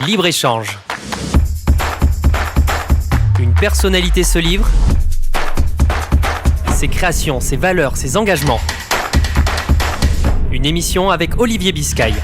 Libre-échange. Une personnalité se livre. Ses créations, ses valeurs, ses engagements. Une émission avec Olivier Biscay.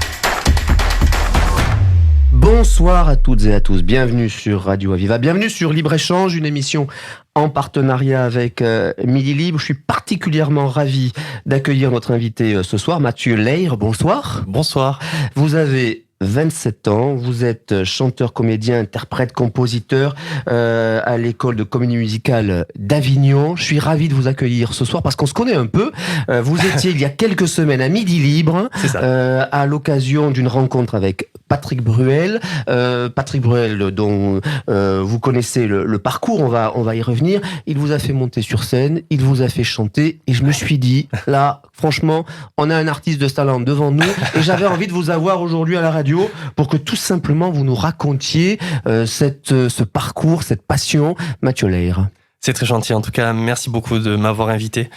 Bonsoir à toutes et à tous, bienvenue sur Radio Aviva, bienvenue sur Libre-Échange, une émission en partenariat avec Midi Libre. Je suis particulièrement ravi d'accueillir notre invité ce soir, Mathieu Leyre. Bonsoir. Bonsoir. Vous avez 27 ans, vous êtes chanteur, comédien, interprète, compositeur à l'école de comédie musicale d'Avignon. Je suis ravi de vous accueillir ce soir parce qu'on se connaît un peu. Vous étiez il y a quelques semaines à Midi Libre, C'est ça. à l'occasion d'une rencontre avec Patrick Bruel. Patrick Bruel, dont vous connaissez le parcours, on va y revenir. Il vous a fait monter sur scène, il vous a fait chanter, et je me suis dit, là, franchement, on a un artiste de ce talent devant nous, et j'avais envie de vous avoir aujourd'hui à la radio pour que tout simplement vous nous racontiez ce parcours, cette passion. Mathieu Leyre. C'est très gentil. En tout cas, merci beaucoup de m'avoir invité.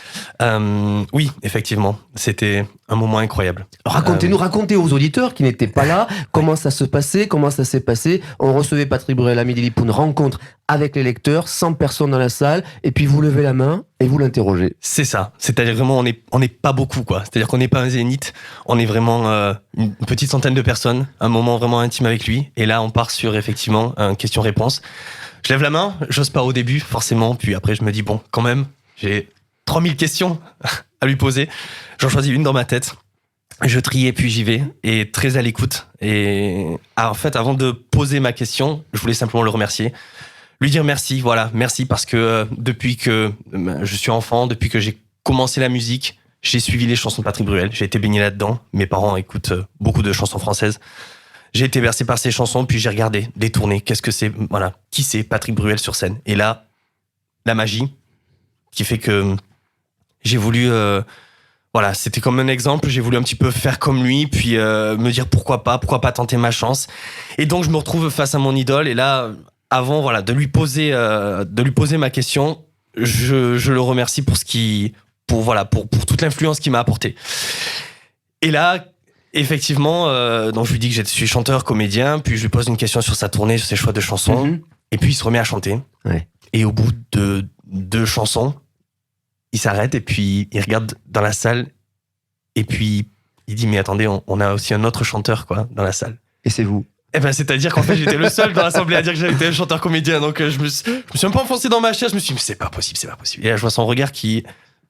Oui, effectivement, c'était un moment incroyable. Racontez aux auditeurs qui n'étaient pas là comment ça se passait, comment ça s'est passé. On recevait Patrick Bruel à Midi Libre pour une rencontre avec les lecteurs, 100 personnes dans la salle, et puis vous levez la main et vous l'interrogez. C'est ça. C'est-à-dire vraiment, on n'est pas beaucoup, quoi. C'est-à-dire qu'on n'est pas un zénith. On est vraiment une petite centaine de personnes. Un moment vraiment intime avec lui. Et là, on part sur, effectivement, un question-réponse. Je lève la main, j'ose pas au début, forcément. Puis après, je me dis, bon, quand même, j'ai 3000 questions à lui poser. J'en choisis une dans ma tête. Je trie et puis j'y vais. Et très à l'écoute. Et en fait, avant de poser ma question, je voulais simplement le remercier. Lui dire merci, voilà, merci parce que depuis que je suis enfant, depuis que j'ai commencé la musique, j'ai suivi les chansons de Patrick Bruel. J'ai été baigné là-dedans. Mes parents écoutent beaucoup de chansons françaises. J'ai été bercé par ces chansons, puis j'ai regardé, détourné. Qu'est-ce que c'est? Voilà. Qui c'est Patrick Bruel sur scène? Et là, la magie qui fait que j'ai voulu... voilà, c'était comme un exemple. J'ai voulu un petit peu faire comme lui, puis me dire pourquoi pas tenter ma chance. Et donc, je me retrouve face à mon idole. Et là, avant voilà, de lui poser ma question, je le remercie pour pour toute l'influence qu'il m'a apportée. Et là... Effectivement, donc je lui dis que je suis chanteur, comédien, puis je lui pose une question sur sa tournée, sur ses choix de chansons, et puis il se remet à chanter. Ouais. Et au bout de 2 chansons, il s'arrête et puis il regarde dans la salle, et puis il dit mais attendez, on a aussi un autre chanteur quoi dans la salle. Et c'est vous. Eh ben c'est-à-dire qu'en fait j'étais le seul dans l'assemblée à dire que j'étais un chanteur comédien, donc je me suis un peu enfoncé dans ma chaise, je me suis dit mais c'est pas possible. Et là je vois son regard qui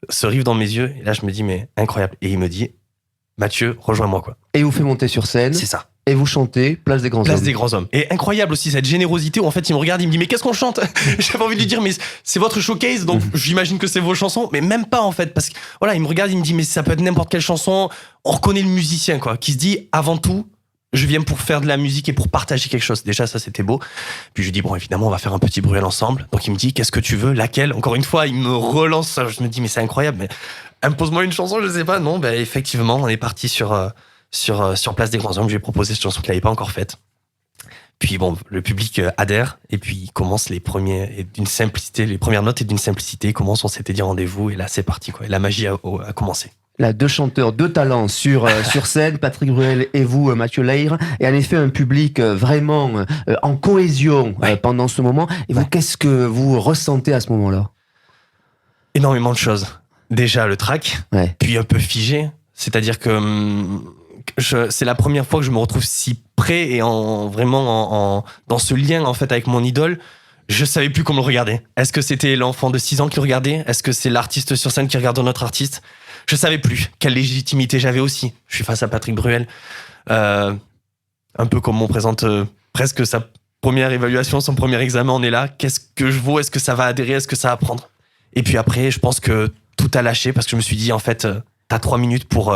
se rive dans mes yeux, et là je me dis mais incroyable. Et il me dit Mathieu, rejoins-moi, quoi. Et il vous fait monter sur scène. C'est ça. Et vous chantez Place des Grands Hommes. Place des Grands Hommes. Et incroyable aussi cette générosité où en fait il me regarde, il me dit mais qu'est-ce qu'on chante? J'avais envie de lui dire mais c'est votre showcase donc j'imagine que c'est vos chansons, mais même pas en fait parce que voilà, il me regarde, il me dit mais ça peut être n'importe quelle chanson. On reconnaît le musicien quoi, qui se dit avant tout je viens pour faire de la musique et pour partager quelque chose. Déjà, ça, c'était beau. Puis je lui dis, bon, évidemment, on va faire un petit Bruel ensemble. Donc, il me dit, qu'est-ce que tu veux? Laquelle? Encore une fois, il me relance. Je me dis, mais c'est incroyable. Mais impose-moi une chanson, je sais pas. Non, ben, effectivement, on est parti sur Place des Grands Hommes. Je lui ai proposé cette chanson qu'il n'avait pas encore faite. Puis bon, le public adhère. Et puis, il commence les premières notes et d'une simplicité. Il commence, on s'était dit rendez-vous. Et là, c'est parti, quoi. Et la magie a commencé. Là, 2 chanteurs, 2 talents sur scène, Patrick Bruel et vous, Mathieu Leyre. Et en effet, un public vraiment en cohésion pendant ce moment. Et vous, qu'est-ce que vous ressentez à ce moment-là? Énormément de choses. Déjà, le track, puis un peu figé. C'est-à-dire que c'est la première fois que je me retrouve si près et vraiment dans ce lien en fait avec mon idole. Je savais plus comment le regarder. Est-ce que c'était l'enfant de 6 ans qui le regardait? Est-ce que c'est l'artiste sur scène qui regarde notre artiste? Je savais plus quelle légitimité j'avais aussi. Je suis face à Patrick Bruel. Un peu comme on présente presque sa première évaluation, son premier examen, on est là. Qu'est-ce que je vaux? Est-ce que ça va adhérer? Est-ce que ça va prendre? Et puis après, je pense que tout a lâché parce que je me suis dit, en fait, t'as 3 minutes pour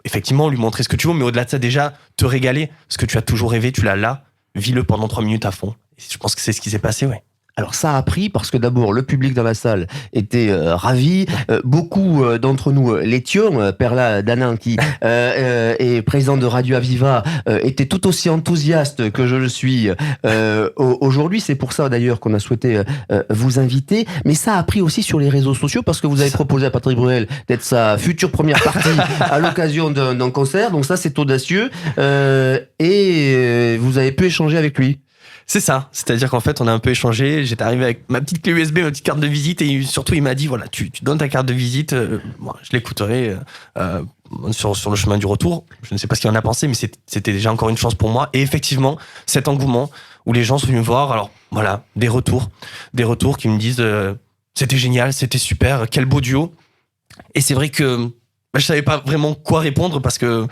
effectivement lui montrer ce que tu veux, mais au-delà de ça, déjà, te régaler. Ce que tu as toujours rêvé, tu l'as là. Vis-le pendant 3 minutes à fond. Et je pense que c'est ce qui s'est passé, ouais. Alors ça a pris parce que d'abord le public dans la salle était ravi. Beaucoup d'entre nous l'étions. Perla Danin qui est président de Radio Aviva était tout aussi enthousiaste que je le suis aujourd'hui. C'est pour ça d'ailleurs qu'on a souhaité vous inviter. Mais ça a pris aussi sur les réseaux sociaux parce que vous avez proposé à Patrick Bruel d'être sa future première partie à l'occasion d'un concert. Donc ça c'est audacieux et vous avez pu échanger avec lui. C'est ça, c'est-à-dire qu'en fait on a un peu échangé, j'étais arrivé avec ma petite clé USB, ma petite carte de visite et surtout il m'a dit voilà tu donnes ta carte de visite, je l'écouterai sur le chemin du retour, je ne sais pas ce qu'il en a pensé mais c'était déjà encore une chance pour moi et effectivement cet engouement où les gens sont venus me voir, alors voilà, des retours qui me disent c'était génial, c'était super, quel beau duo et c'est vrai que je savais pas vraiment quoi répondre parce que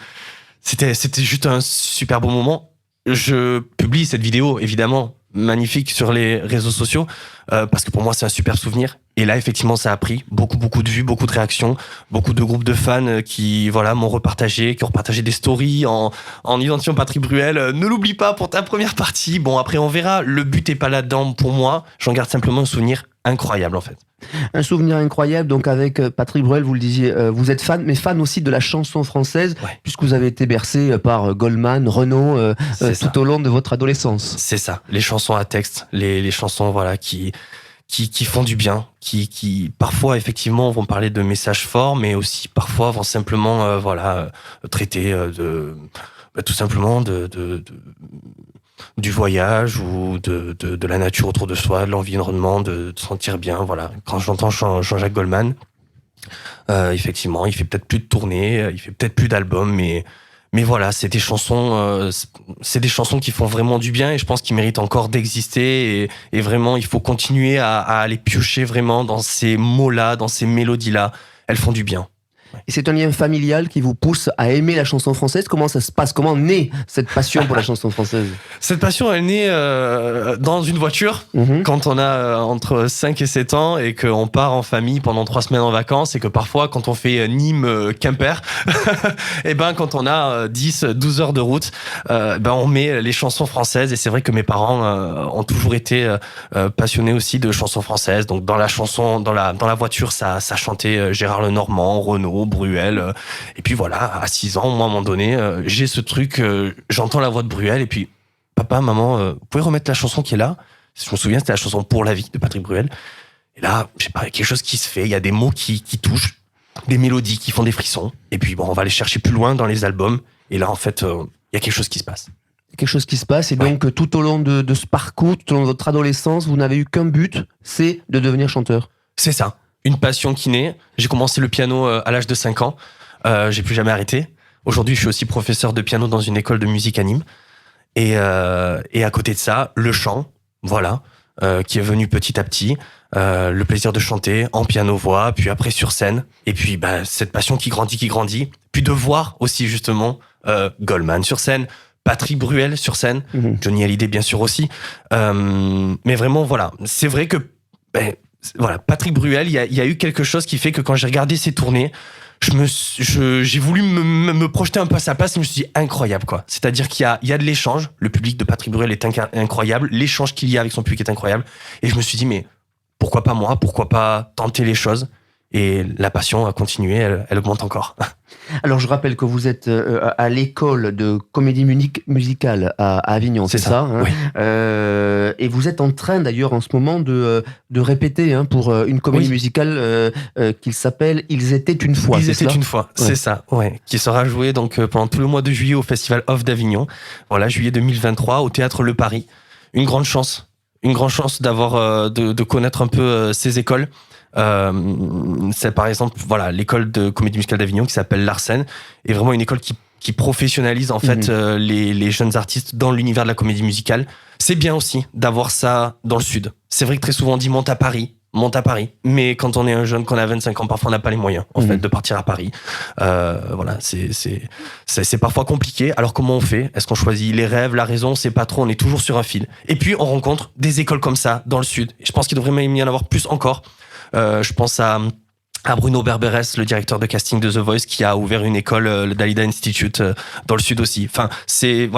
c'était juste un super beau moment. Je publie cette vidéo, évidemment, magnifique sur les réseaux sociaux, parce que pour moi, c'est un super souvenir. Et là, effectivement, ça a pris beaucoup de vues, beaucoup de réactions, beaucoup de groupes de fans qui, voilà, m'ont repartagé, qui ont repartagé des stories en identifiant Patrick Bruel. Ne l'oublie pas pour ta première partie. Bon, après, on verra. Le but est pas là-dedans pour moi. J'en garde simplement un souvenir incroyable, en fait. Un souvenir incroyable, donc avec Patrick Bruel, vous le disiez, vous êtes fan, mais fan aussi de la chanson française, puisque vous avez été bercé par Goldman, Renaud, tout au long de votre adolescence. C'est ça, les chansons à texte, les chansons voilà qui font du bien, qui parfois effectivement vont parler de messages forts, mais aussi parfois vont simplement traiter tout simplement du voyage ou de la nature autour de soi, de l'environnement, de se sentir bien. Voilà. Quand j'entends Jean-Jacques Goldman, effectivement, il fait peut-être plus de tournées, il fait peut-être plus d'albums, mais voilà, c'est des chansons qui font vraiment du bien et je pense qu'ils méritent encore d'exister et vraiment, il faut continuer à aller piocher vraiment dans ces mots-là, dans ces mélodies-là. Elles font du bien. Et c'est un lien familial qui vous pousse à aimer la chanson française. Comment ça se passe? Comment naît cette passion pour la chanson française? Cette passion, elle naît dans une voiture, quand on a entre 5 et 7 ans et qu'on part en famille pendant 3 semaines en vacances et que parfois, quand on fait Nîmes-Quimper, et ben quand on a 10-12 heures de route, on met les chansons françaises. Et c'est vrai que mes parents ont toujours été passionnés aussi de chansons françaises. Donc dans la voiture, ça chantait Gérard Lenormand, Renaud, Bruel, et puis voilà, à 6 ans, moi à un moment donné, j'ai ce truc, j'entends la voix de Bruel, et puis papa, maman, vous pouvez remettre la chanson qui est là? Je me souviens, c'était la chanson Pour la vie de Patrick Bruel, et là, je sais pas, il y a quelque chose qui se fait, il y a des mots qui touchent, des mélodies qui font des frissons, et puis bon, on va aller chercher plus loin dans les albums, et là en fait, il y a quelque chose qui se passe. Quelque chose qui se passe, et donc tout au long de ce parcours, tout au long de votre adolescence, vous n'avez eu qu'un but, c'est de devenir chanteur. C'est ça. Une passion qui naît. J'ai commencé le piano à l'âge de 5 ans. J'ai plus jamais arrêté. Aujourd'hui, je suis aussi professeur de piano dans une école de musique à Nîmes. Et à côté de ça, le chant, voilà, qui est venu petit à petit. Le plaisir de chanter en piano-voix, puis après sur scène. Et puis cette passion qui grandit. Puis de voir aussi justement Goldman sur scène, Patrick Bruel sur scène, Johnny Hallyday bien sûr aussi. Mais vraiment, voilà, c'est vrai que... voilà, Patrick Bruel, il y a eu quelque chose qui fait que quand j'ai regardé ses tournées, j'ai voulu me projeter un peu à sa place et je me suis dit incroyable quoi. C'est-à-dire qu'il y a de l'échange, le public de Patrick Bruel est incroyable, l'échange qu'il y a avec son public est incroyable et je me suis dit mais pourquoi pas moi, pourquoi pas tenter les choses? Et la passion a continué, elle augmente encore. Alors je rappelle que vous êtes à l'école de comédie musicale à Avignon, c'est ça hein oui. Et vous êtes en train d'ailleurs en ce moment de répéter pour une comédie musicale qui s'appelle Ils étaient une fois. Ils étaient une fois, c'est ça, ouais. Qui sera joué donc pendant tout le mois de juillet au Festival Off d'Avignon. Voilà, juillet 2023 au Théâtre Le Paris. Une grande chance d'avoir de connaître un peu ces écoles. C'est par exemple l'école de comédie musicale d'Avignon qui s'appelle l'Arsène est vraiment une école qui professionnalise en fait les jeunes artistes dans l'univers de la comédie musicale. C'est bien aussi d'avoir ça dans le sud. C'est vrai que très souvent on dit monte à Paris, mais quand on est un jeune, qu'on a 25 ans, parfois on n'a pas les moyens en fait de partir à Paris. Voilà, c'est parfois compliqué. Alors comment on fait? Est-ce qu'on choisit les rêves, la raison? C'est pas trop, on est toujours sur un fil. Et puis on rencontre des écoles comme ça dans le sud. Et je pense qu'il devrait même y en avoir plus encore. Je pense à à Bruno Berberes, le directeur de casting de The Voice, qui a ouvert une école, le Dalida Institute, dans le Sud aussi. Enfin, c'est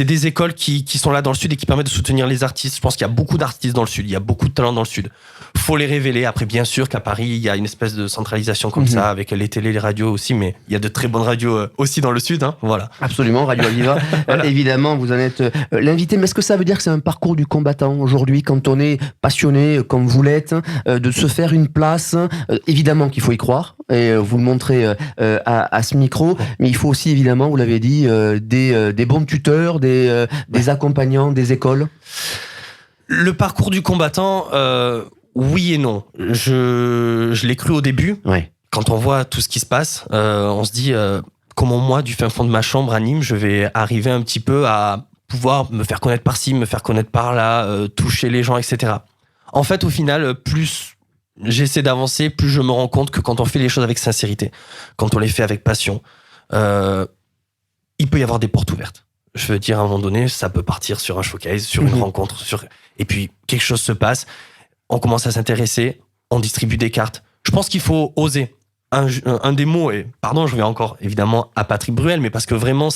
des écoles qui sont là dans le Sud et qui permettent de soutenir les artistes. Je pense qu'il y a beaucoup d'artistes dans le Sud, il y a beaucoup de talents dans le Sud. Faut les révéler. Après, bien sûr qu'à Paris, il y a une espèce de centralisation comme ça, avec les télés, les radios aussi, mais il y a de très bonnes radios aussi dans le Sud, hein, voilà. Absolument, Radio Aviva. Voilà. Évidemment, vous en êtes l'invité, mais est-ce que ça veut dire que c'est un parcours du combattant aujourd'hui, quand on est passionné, comme vous l'êtes, de se faire une place, évidemment qu'il faut y croire, et vous le montrez à ce micro, mais il faut aussi, évidemment, vous l'avez dit, des bons tuteurs, des accompagnants, des écoles. Le parcours du combattant, oui et non. Je l'ai cru au début. Ouais. Quand on voit tout ce qui se passe, on se dit comment moi, du fin fond de ma chambre à Nîmes, je vais arriver un petit peu à pouvoir me faire connaître par-ci, me faire connaître par-là, toucher les gens, etc. En fait, au final, plus j'essaie d'avancer, plus je me rends compte que quand on fait les choses avec sincérité, quand on les fait avec passion, il peut y avoir des portes ouvertes. Je veux dire, à un moment donné, ça peut partir sur un showcase, sur une rencontre, et puis quelque chose se passe, on commence à s'intéresser, on distribue des cartes. Je pense qu'il faut oser. Un des mots, et pardon, je vais encore évidemment à Patrick Bruel, mais parce que vraiment,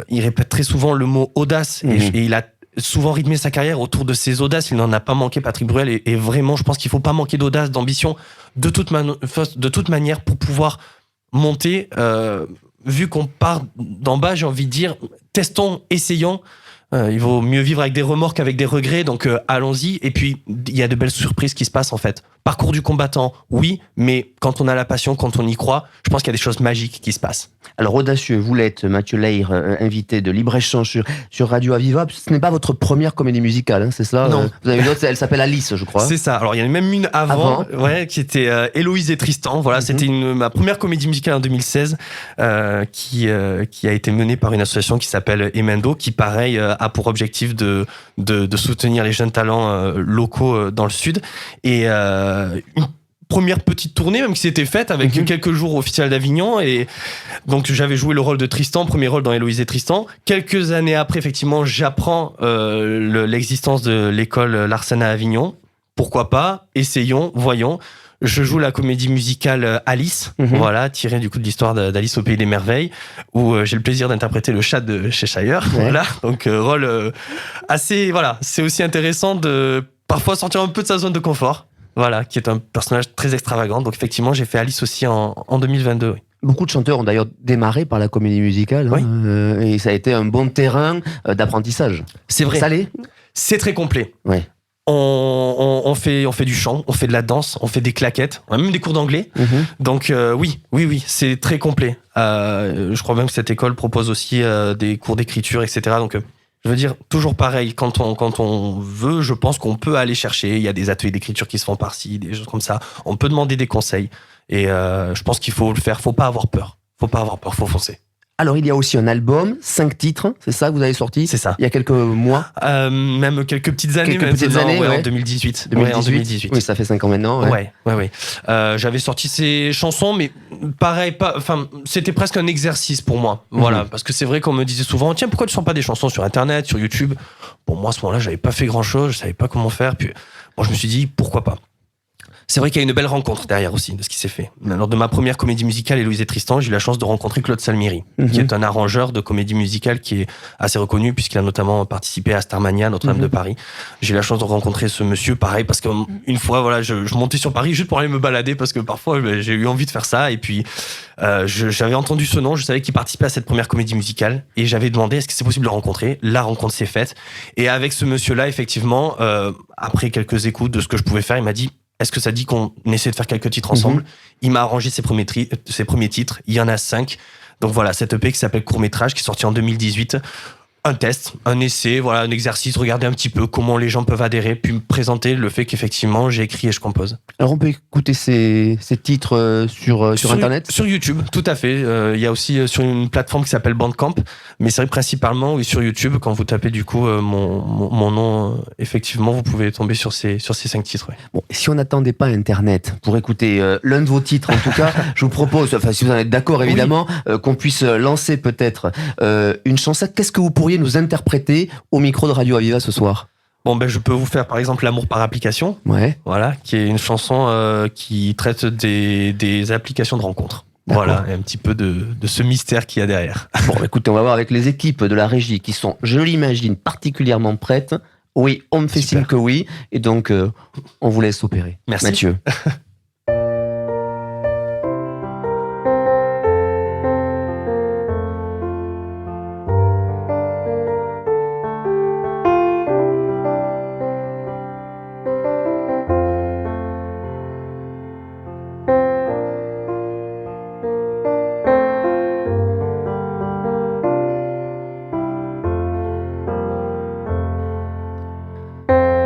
il répète très souvent le mot audace, et il a souvent rythmé sa carrière autour de ses audaces. Il n'en a pas manqué, Patrick Bruel, et vraiment, je pense qu'il faut pas manquer d'audace, d'ambition, de toute manière, pour pouvoir monter. Vu qu'on part d'en bas, j'ai envie de dire, testons, essayons. Il vaut mieux vivre avec des remords qu'avec des regrets, donc allons-y. Et puis, il y a de belles surprises qui se passent, en fait. Parcours du combattant, oui, mais quand on a la passion, quand on y croit, je pense qu'il y a des choses magiques qui se passent. Alors, audacieux, vous l'êtes, Mathieu Leyre, invité de Libre-Échange sur Radio Aviva. Ce n'est pas votre première comédie musicale, hein, c'est ça? Non. Vous avez une autre, elle s'appelle Alice, je crois. C'est ça. Alors, il y en a même une avant. Ouais, qui était Héloïse et Tristan. Voilà, c'était ma première comédie musicale en 2016, qui a été menée par une association qui s'appelle Emendo, qui, pareil, a pour objectif de soutenir les jeunes talents locaux dans le Sud. Et une première petite tournée même qui s'était faite avec quelques jours au Festival d'Avignon, et donc j'avais joué le rôle de Tristan, premier rôle dans Héloïse et Tristan. Quelques années après, effectivement, j'apprends l'existence de l'école Larsen à Avignon. Pourquoi pas, essayons, voyons. Je joue la comédie musicale Alice, voilà, tirée du coup de l'histoire d'Alice au Pays des Merveilles, où j'ai le plaisir d'interpréter le chat de Cheshire. Ouais. Voilà, donc rôle assez, voilà, c'est aussi intéressant de parfois sortir un peu de sa zone de confort. Voilà, qui est un personnage très extravagant. Donc effectivement, j'ai fait Alice aussi en 2022. Oui. Beaucoup de chanteurs ont d'ailleurs démarré par la comédie musicale, oui. Et ça a été un bon terrain d'apprentissage. C'est vrai. Ça l'est ? C'est très complet. Ouais. On fait du chant, on fait de la danse, on fait des claquettes, on a même des cours d'anglais. Donc oui, c'est très complet. Je crois même que cette école propose aussi des cours d'écriture, etc. Donc je veux dire, toujours pareil, quand on veut, je pense qu'on peut aller chercher. Il y a des ateliers d'écriture qui se font par-ci, des choses comme ça. On peut demander des conseils. Et je pense qu'il faut le faire. Faut pas avoir peur. Faut foncer. Alors, il y a aussi un album, 5 titres, c'est ça que vous avez sorti? C'est ça. Il y a quelques mois? Même quelques petites années. En 2018. Ouais, en 2018. Oui, ça fait 5 ans maintenant. Ouais. J'avais sorti ces chansons, mais pareil, c'était presque un exercice pour moi. Voilà, parce que c'est vrai qu'on me disait souvent, tiens, pourquoi tu sors pas des chansons sur Internet, sur YouTube? Bon, moi, à ce moment-là, j'avais pas fait grand-chose, je savais pas comment faire. Puis, bon, je me suis dit, pourquoi pas? C'est vrai qu'il y a une belle rencontre derrière aussi de ce qui s'est fait. Lors de ma première comédie musicale, Héloïse et Tristan, j'ai eu la chance de rencontrer Claude Salmieri, qui est un arrangeur de comédie musicale qui est assez reconnu puisqu'il a notamment participé à Starmania, Notre-Dame de Paris. J'ai eu la chance de rencontrer ce monsieur, pareil, parce qu'une fois, voilà, je montais sur Paris juste pour aller me balader parce que parfois j'ai eu envie de faire ça, et puis j'avais entendu ce nom, je savais qu'il participait à cette première comédie musicale et j'avais demandé est-ce que c'est possible de le rencontrer. La rencontre s'est faite, et avec ce monsieur-là, effectivement, après quelques écoutes de ce que je pouvais faire, il m'a dit est-ce que ça dit qu'on essaie de faire quelques titres ensemble? Il m'a arrangé ses premiers titres. Il y en a 5. Donc voilà, cette EP qui s'appelle Court-métrage, qui est sorti en 2018. Un test, un essai, voilà, un exercice, regarder un petit peu comment les gens peuvent adhérer, puis me présenter le fait qu'effectivement j'ai écrit et je compose. Alors on peut écouter ces titres sur Internet? Sur YouTube, tout à fait. Il y a aussi sur une plateforme qui s'appelle Bandcamp, mais c'est vrai principalement sur YouTube. Quand vous tapez du coup mon nom, effectivement, vous pouvez tomber sur ces 5 titres. Ouais. Bon, si on n'attendait pas Internet pour écouter l'un de vos titres, en tout cas, je vous propose, enfin si vous en êtes d'accord évidemment, qu'on puisse lancer peut-être une chanson. Qu'est-ce que vous pourriez nous interpréter au micro de Radio Aviva ce soir? Bon, je peux vous faire par exemple L'amour par application, Ouais. voilà, qui est une chanson qui traite des applications de rencontres. D'accord. Voilà, et un petit peu de ce mystère qu'il y a derrière. Bon, écoutez, on va voir avec les équipes de la régie qui sont, je l'imagine, particulièrement prêtes. Oui, on me fait Super. signe que oui. Et donc, on vous laisse opérer. Merci. Mathieu.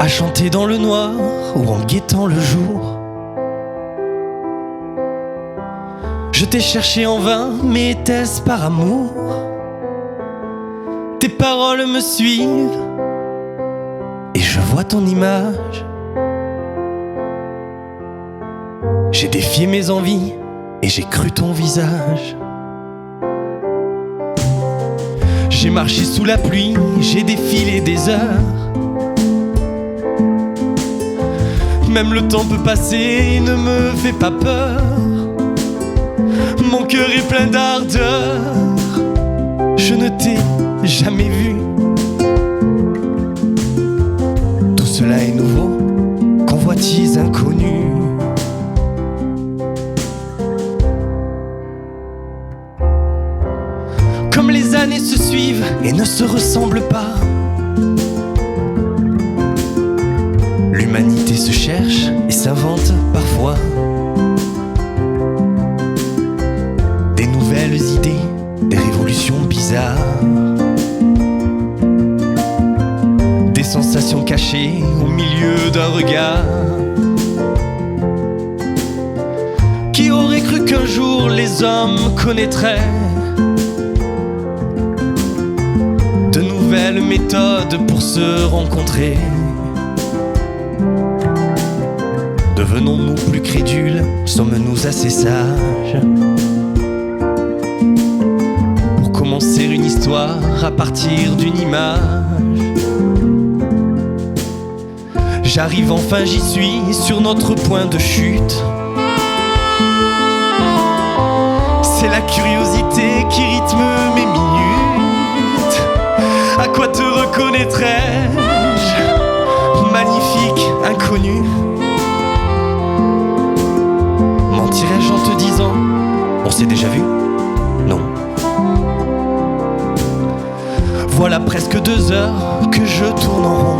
À chanter dans le noir ou en guettant le jour. Je t'ai cherché en vain, mais était-ce par amour? Tes paroles me suivent et je vois ton image. J'ai défié mes envies et j'ai cru ton visage. J'ai marché sous la pluie, j'ai défilé des heures. Même le temps peut passer, ne me fais pas peur. Mon cœur est plein d'ardeur. Je ne t'ai jamais vu. Tout cela est nouveau, convoitise inconnue. Comme les années se suivent et ne se ressemblent pas. L'humanité se cherche et s'invente parfois des nouvelles idées, des révolutions bizarres, des sensations cachées au milieu d'un regard. Qui aurait cru qu'un jour les hommes connaîtraient de nouvelles méthodes pour se rencontrer? Devenons-nous plus crédules? Sommes-nous assez sages pour commencer une histoire à partir d'une image? J'arrive enfin, j'y suis, sur notre point de chute. C'est la curiosité qui rythme mes minutes. À quoi te reconnaîtrais-je? Magnifique, inconnu. Mentirais-je en te disant on s'est déjà vu? Non. Voilà presque 2 heures que je tourne en rond.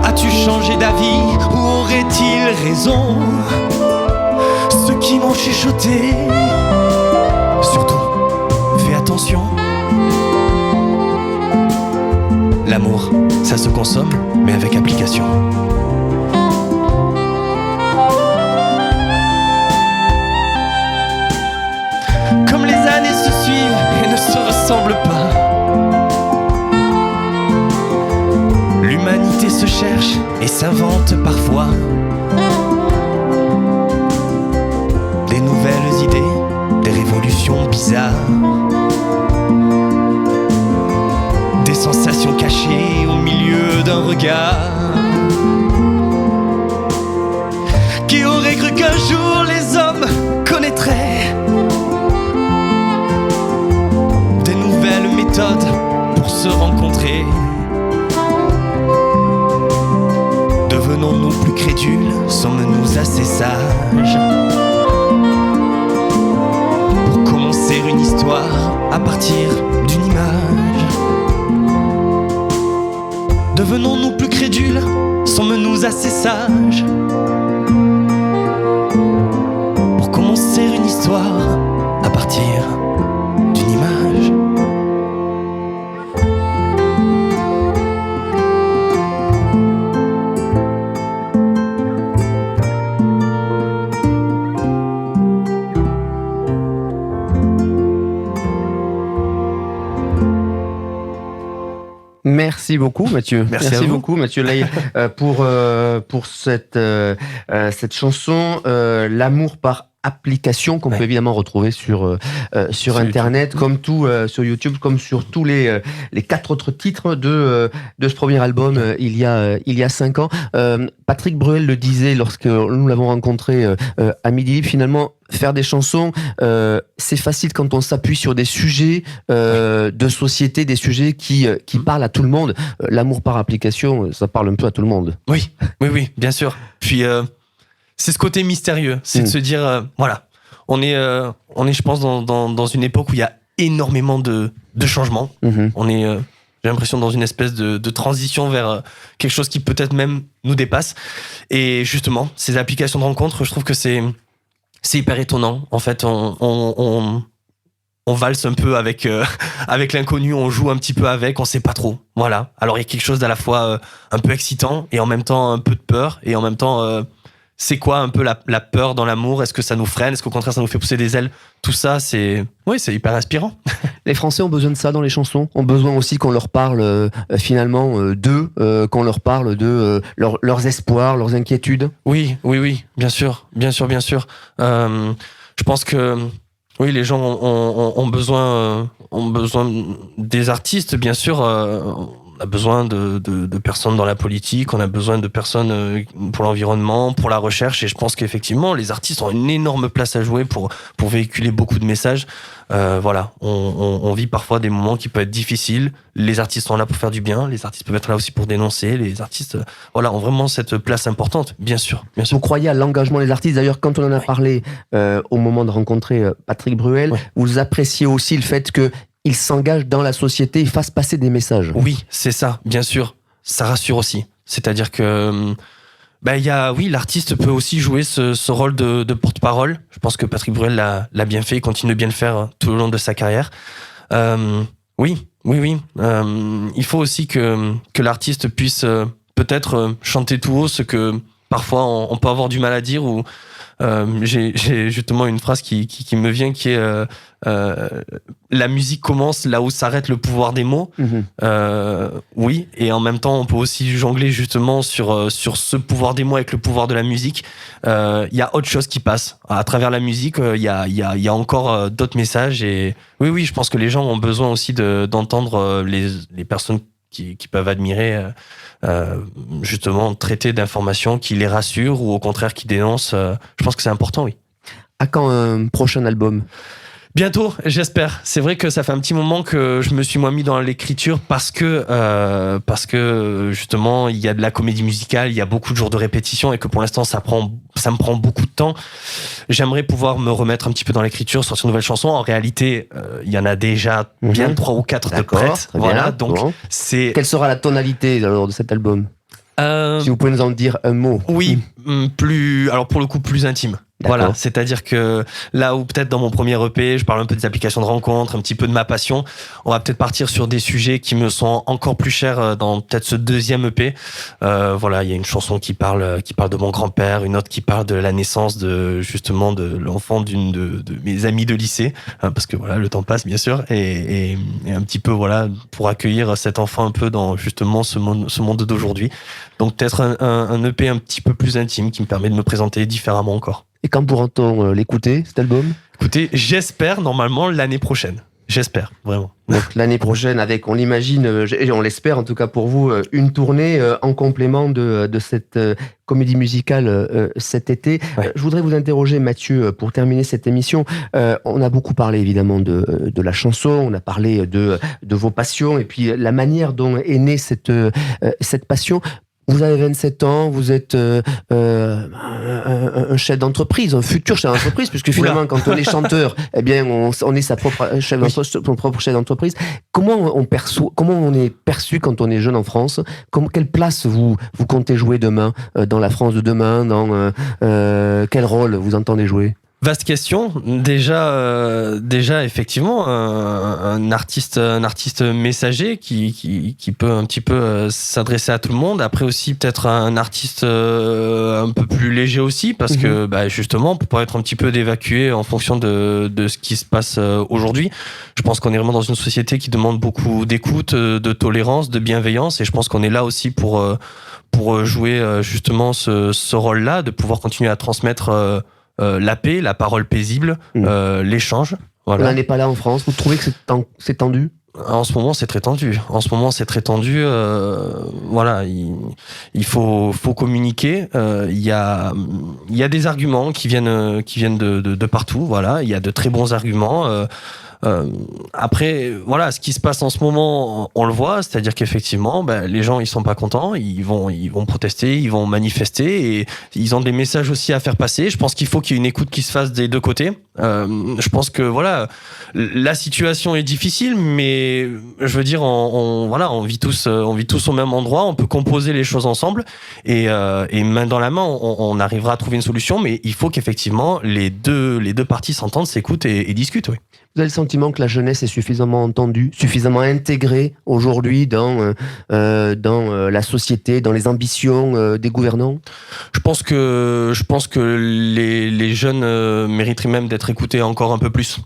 As-tu changé d'avis ou aurait-il raison? Ceux qui m'ont chuchoté, surtout, fais attention. L'amour, ça se consomme, mais avec application. Comme les années se suivent et ne se ressemblent pas. L'humanité se cherche et s'invente parfois des nouvelles idées, des révolutions bizarres, des sensations cachées au milieu d'un regard. Qui aurait cru qu'un jour les hommes connaîtraient des nouvelles méthodes pour se rencontrer? Devenons-nous plus crédules? Sommes-nous assez sages pour commencer une histoire à partir d'une image? Devenons-nous plus crédules? Sommes-nous assez sages pour commencer une histoire à partir d'une image? Merci beaucoup, Mathieu. Merci à vous. beaucoup, Mathieu Lay, pour cette chanson, L'amour par application qu'on Ouais. peut évidemment retrouver sur Internet, YouTube. comme tout sur YouTube, comme sur tous les 4 autres titres de ce premier album il y a 5 ans. Patrick Bruel le disait lorsque nous l'avons rencontré à Midi Libre, finalement, faire des chansons, c'est facile quand on s'appuie sur des sujets de société, des sujets qui parlent à tout le monde. L'amour par application, ça parle un peu à tout le monde. Oui, bien sûr. Puis c'est ce côté mystérieux, c'est de se dire, voilà, on est, je pense, dans une époque où il y a énormément de changements. Mhm. On est, j'ai l'impression, dans une espèce de transition vers quelque chose qui peut-être même nous dépasse. Et justement, ces applications de rencontres, je trouve que c'est hyper étonnant. En fait, on valse un peu avec l'inconnu, on joue un petit peu avec, on sait pas trop. Voilà. Alors il y a quelque chose d'à la fois un peu excitant et en même temps un peu de peur et en même temps c'est quoi un peu la peur dans l'amour? Est-ce que ça nous freine? Est-ce qu'au contraire ça nous fait pousser des ailes? Tout ça, c'est hyper inspirant. Les Français ont besoin de ça dans les chansons, ont besoin aussi qu'on leur parle finalement d'eux, qu'on leur parle de leurs espoirs, leurs inquiétudes. Oui, bien sûr. Je pense que oui, les gens ont besoin des artistes, bien sûr. On a besoin de personnes dans la politique, on a besoin de personnes pour l'environnement, pour la recherche, et je pense qu'effectivement, les artistes ont une énorme place à jouer pour véhiculer beaucoup de messages. Voilà, on vit parfois des moments qui peuvent être difficiles. Les artistes sont là pour faire du bien, les artistes peuvent être là aussi pour dénoncer. Les artistes, voilà, ont vraiment cette place importante, bien sûr. Vous croyez à l'engagement des artistes? D'ailleurs, quand on en a parlé au moment de rencontrer Patrick Bruel, vous appréciez aussi le fait qu'il s'engage dans la société et fasse passer des messages. Oui, c'est ça, bien sûr. Ça rassure aussi. C'est-à-dire que l'artiste peut aussi jouer ce rôle de porte-parole. Je pense que Patrick Bruel l'a bien fait, il continue de bien le faire tout au long de sa carrière. Oui. Il faut aussi que l'artiste puisse peut-être chanter tout haut ce que parfois on peut avoir du mal à dire, ou j'ai justement une phrase qui me vient, qui est la musique commence là où s'arrête le pouvoir des mots. Oui, et en même temps on peut aussi jongler justement sur ce pouvoir des mots avec le pouvoir de la musique. Il y a autre chose qui passe à travers la musique. Il y a encore d'autres messages, et oui, je pense que les gens ont besoin aussi d'entendre les personnes qui peuvent admirer justement traiter d'informations qui les rassurent ou au contraire qui dénoncent. Je pense que c'est important, oui. À quand un prochain album? Bientôt, j'espère. C'est vrai que ça fait un petit moment que je me suis moins mis dans l'écriture parce que justement il y a de la comédie musicale, il y a beaucoup de jours de répétition et que pour l'instant ça me prend beaucoup de temps. J'aimerais pouvoir me remettre un petit peu dans l'écriture, sortir de nouvelles chansons. En réalité, il y en a déjà bien 3 ou 4 de prêtes. Voilà, donc bon. c'est... Quelle sera la tonalité alors de cet album? Si vous pouvez nous en dire un mot. Oui, alors pour le coup plus intime. D'accord. Voilà, c'est-à-dire que là où peut-être dans mon premier EP, je parle un peu des applications de rencontres, un petit peu de ma passion, on va peut-être partir sur des sujets qui me sont encore plus chers dans peut-être ce deuxième EP. Voilà, il y a une chanson qui parle de mon grand-père, une autre qui parle de la naissance de l'enfant d'une de mes amis de lycée, parce que voilà, le temps passe bien sûr, et un petit peu voilà pour accueillir cet enfant un peu dans justement ce monde d'aujourd'hui. Donc peut-être un EP un petit peu plus intime qui me permet de me présenter différemment encore. Et quand pourra-t-on l'écouter, cet album? Écoutez, j'espère normalement l'année prochaine. J'espère, vraiment. Donc l'année prochaine, avec, on l'imagine, et on l'espère en tout cas pour vous, une tournée en complément de cette comédie musicale cet été. Ouais. Je voudrais vous interroger, Mathieu, pour terminer cette émission. On a beaucoup parlé évidemment de la chanson, on a parlé de vos passions, et puis la manière dont est née cette passion. Vous avez 27 ans, vous êtes un chef d'entreprise, un futur chef d'entreprise, puisque finalement, quand on est chanteur, eh bien, on est sa propre son propre chef d'entreprise. Comment on est perçu quand on est jeune en France? Quelle place vous comptez jouer demain, dans la France de demain, quel rôle vous entendez jouer? Vaste question. Déjà effectivement, un artiste messager qui peut un petit peu s'adresser à tout le monde. Après aussi peut-être un artiste un peu plus léger aussi, parce que justement pour pouvoir être un petit peu d'évacuer en fonction de ce qui se passe aujourd'hui. Je pense qu'on est vraiment dans une société qui demande beaucoup d'écoute, de tolérance, de bienveillance, et je pense qu'on est là aussi pour jouer justement ce rôle-là, de pouvoir continuer à transmettre la paix, la parole paisible, l'échange. Voilà. On n'en est pas là en France. Vous trouvez que c'est tendu ? En ce moment, c'est très tendu. Voilà, il faut communiquer. Il y a des arguments qui viennent de partout. Voilà, il y a de très bons arguments. Après, voilà, ce qui se passe en ce moment, on le voit, c'est-à-dire qu'effectivement, les gens, ils sont pas contents, ils vont protester, ils vont manifester, et ils ont des messages aussi à faire passer. Je pense qu'il faut qu'il y ait une écoute qui se fasse des deux côtés. Je pense que voilà, la situation est difficile, mais je veux dire, on vit tous au même endroit, on peut composer les choses ensemble, et main dans la main, on arrivera à trouver une solution. Mais il faut qu'effectivement les deux parties s'entendent, s'écoutent et discutent. Oui. Vous avez le sentiment que la jeunesse est suffisamment entendue, suffisamment intégrée aujourd'hui dans la société, dans les ambitions des gouvernants ? Je pense que les jeunes mériteraient même d'être écoutés encore un peu plus.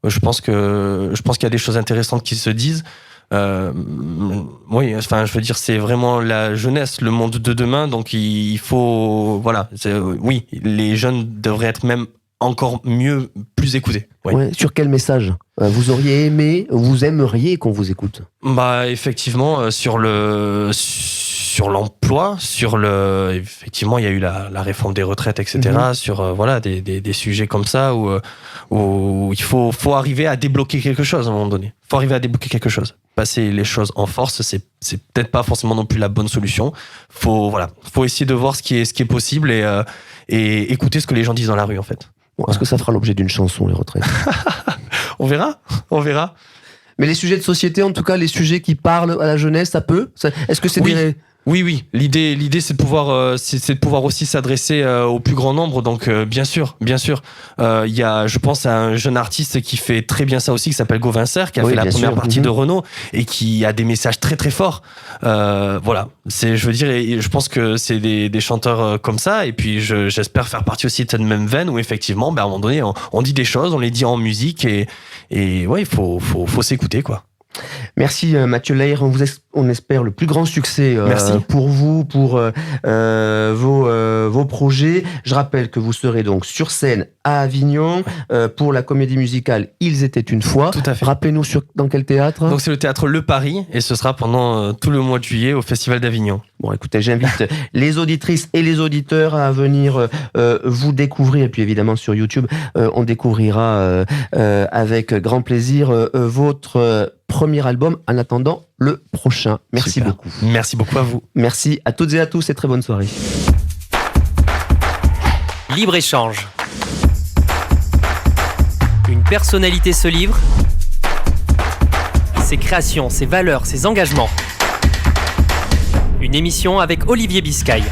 Je pense qu'il y a des choses intéressantes qui se disent. Oui, enfin, je veux dire, c'est vraiment la jeunesse, le monde de demain. Donc, il faut, voilà, oui, les jeunes devraient être même encore mieux, plus écoutés. Oui. Ouais, sur quel message vous aimeriez qu'on vous écoute ? Effectivement, sur l'emploi, effectivement, il y a eu la réforme des retraites, etc. Sur voilà, des sujets comme ça où il faut arriver à débloquer quelque chose à un moment donné. Il faut arriver à débloquer quelque chose. Passer les choses en force, c'est peut-être pas forcément non plus la bonne solution. Faut essayer de voir ce qui est possible et écouter ce que les gens disent dans la rue, en fait. Bon, est-ce que ça fera l'objet d'une chanson, les retraites ? On verra. Mais les sujets de société, en tout cas, les sujets qui parlent à la jeunesse, ça peut ? Est-ce que c'est Oui. L'idée, c'est de pouvoir aussi s'adresser au plus grand nombre. Donc, bien sûr. Il y a, je pense, à un jeune artiste qui fait très bien ça aussi, qui s'appelle Gauvin Serre, qui a fait la première partie de Renaud et qui a des messages très très forts. Voilà. Je veux dire, et je pense que c'est des chanteurs comme ça. Et puis, j'espère faire partie aussi de cette même veine où effectivement, à un moment donné, on dit des choses, on les dit en musique et ouais, il faut s'écouter, quoi. Merci Mathieu Lair, on espère le plus grand succès pour vous, pour vos projets. Je rappelle que vous serez donc sur scène à Avignon pour la comédie musicale Ils étaient une fois. Tout à fait. Rappelez-nous dans quel théâtre ? Donc c'est le théâtre Le Paris et ce sera pendant tout le mois de juillet au Festival d'Avignon. Bon, écoutez, j'invite les auditrices et les auditeurs à venir vous découvrir. Et puis évidemment sur YouTube, on découvrira avec grand plaisir votre premier album. En attendant le prochain. Merci beaucoup. Merci beaucoup à vous. Merci à toutes et à tous et très bonne soirée. Libre-échange. Une personnalité se livre. Ses créations, ses valeurs, ses engagements. Une émission avec Olivier Biscay.